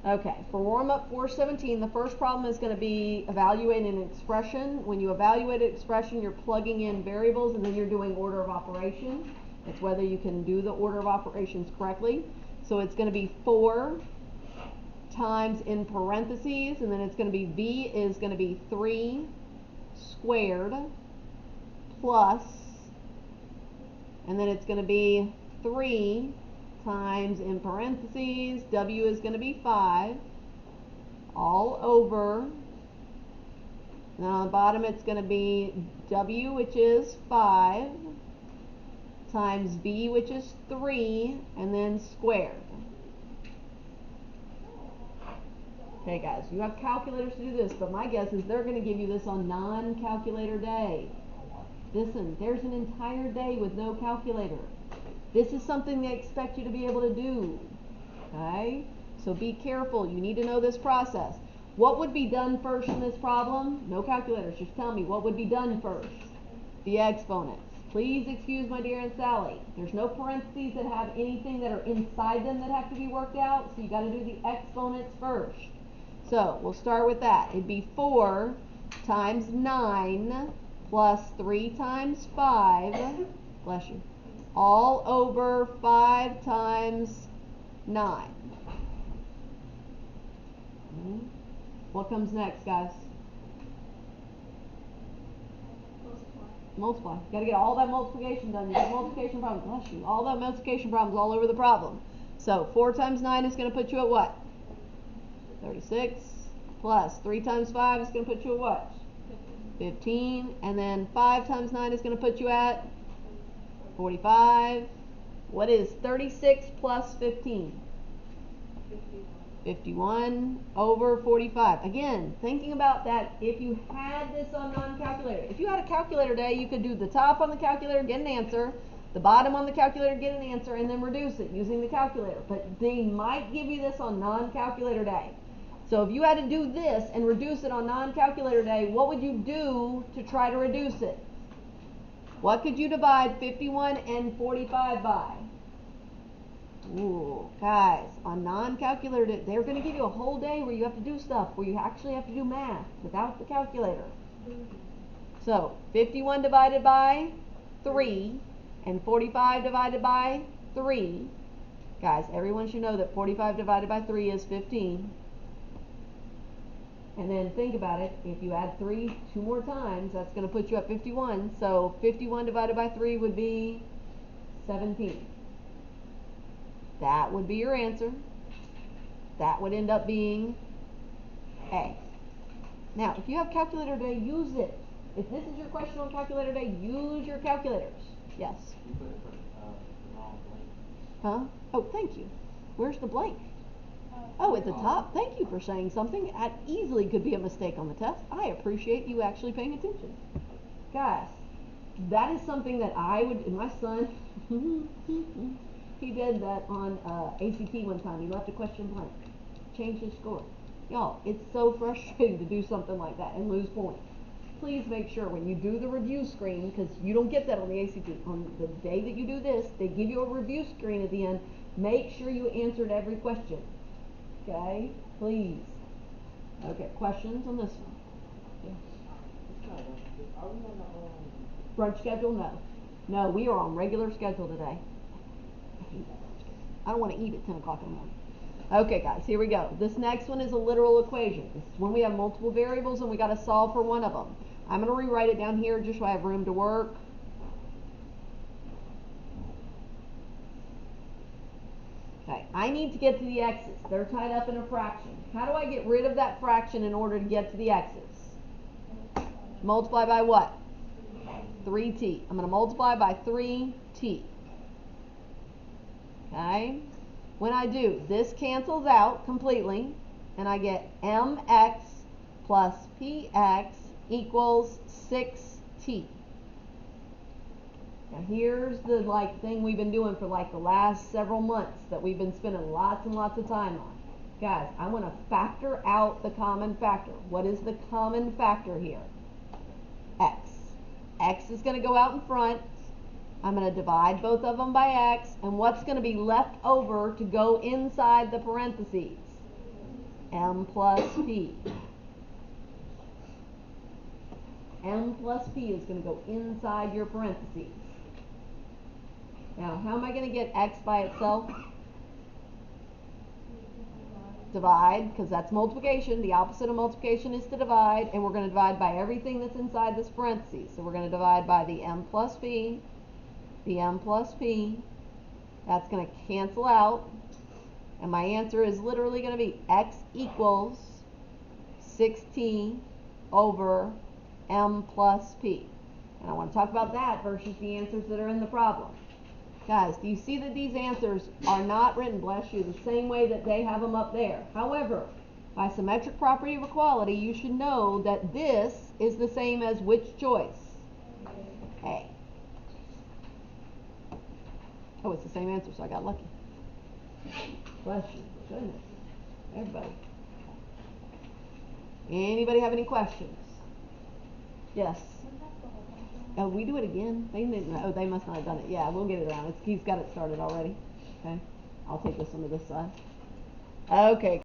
Okay, for warm-up 417, the first problem is going to be evaluating an expression. When you evaluate an expression, you're plugging in variables and then you're doing order of operation. It's whether you can do the order of operations correctly. So it's going to be 4 times in parentheses, and then it's going to be v is going to be 3 squared plus, and then it's going to be 3 times in parentheses, w is going to be 5, all over, and then on the bottom it's going to be w, which is 5, times v, which is 3, and then squared. Okay guys, you have calculators to do this, but my guess is they're going to give you this on non-calculator day. Listen, there's an entire day with no calculator. This is something they expect you to be able to do. Okay? So be careful. You need to know this process. What would be done first in this problem? No calculators. Just tell me what would be done first. The exponents. Please excuse my dear Aunt Sally. There's no parentheses that have anything that are inside them that have to be worked out. So you got to do the exponents first. So we'll start with that. It'd be 4 times 9 plus 3 times 5. Bless you. All over 5 times 9. What comes next, guys? Multiply. Got to get all that multiplication done. You got multiplication problems. Bless you. All that multiplication problems all over the problem. So 4 times 9 is going to put you at what? 36. Plus 3 times 5 is going to put you at what? 15. And then 5 times 9 is going to put you at 45. What is 36 plus 15? 51 over 45. Again, thinking about that, if you had this on non-calculator, if you had a calculator day, you could do the top on the calculator, get an answer, the bottom on the calculator, get an answer, and then reduce it using the calculator. But they might give you this on non-calculator day. So if you had to do this and reduce it on non-calculator day, what would you do to try to reduce it? What could you divide 51 and 45 by? Ooh, guys, on non-calculator day, they're going to give you a whole day where you have to do stuff, where you actually have to do math without the calculator. So 51 divided by 3 and 45 divided by 3. Guys, everyone should know that 45 divided by 3 is 15. And then think about it, if you add 3 2 more times, that's going to put you at 51. So 51 divided by 3 would be 17. That would be your answer. That would end up being A. Now, if you have calculator day, use it. If this is your question on calculator day, use your calculators. Yes? You put the wrong blank. Huh? Oh, thank you. Where's the blank? Oh, at the top. Thank you for saying something. That easily could be a mistake on the test. I appreciate you actually paying attention. Guys, that is something that I would, and my son, he did that on ACT one time. He left a question blank. Changed his score. Y'all, it's so frustrating to do something like that and lose points. Please make sure when you do the review screen, because you don't get that on the ACT, on the day that you do this, they give you a review screen at the end. Make sure you answered every question. Okay? Please. Okay, questions on this one? Yeah. Are we on the Brunch schedule? No. No, we are on regular schedule today. I don't want to eat at 10 o'clock in the morning. Okay, guys, here we go. This next one is a literal equation. This is when we have multiple variables and we got to solve for one of them. I'm going to rewrite it down here just so I have room to work. Okay, I need to get to the x's. They're tied up in a fraction. How do I get rid of that fraction in order to get to the x's? Multiply by what? 3t. I'm going to multiply by 3t. Okay? When I do, this cancels out completely, and I get mx plus px equals 6t. Now here's the thing we've been doing for the last several months that we've been spending lots and lots of time on. Guys, I want to factor out the common factor. What is the common factor here? X. X is going to go out in front. I'm going to divide both of them by x, and what's going to be left over to go inside the parentheses? m plus p. M plus p is going to go inside your parentheses. Now, how am I going to get x by itself? Divide, because that's multiplication. The opposite of multiplication is to divide, and we're going to divide by everything that's inside this parentheses. So we're going to divide by the m plus p, the m plus p. That's going to cancel out, and my answer is literally going to be x equals 16 over m plus p. And I want to talk about that versus the answers that are in the problem. Guys, do you see that these answers are not written, bless you, the same way that they have them up there? However, by symmetric property of equality, you should know that this is the same as which choice? A. Oh, it's the same answer, so I got lucky. Bless you. Goodness. Everybody. Anybody have any questions? Yes. Oh, we do it again? They didn't. Oh, they must not have done it. Yeah, we'll get it around. He's got it started already. Okay. I'll take this one to this side. Okay.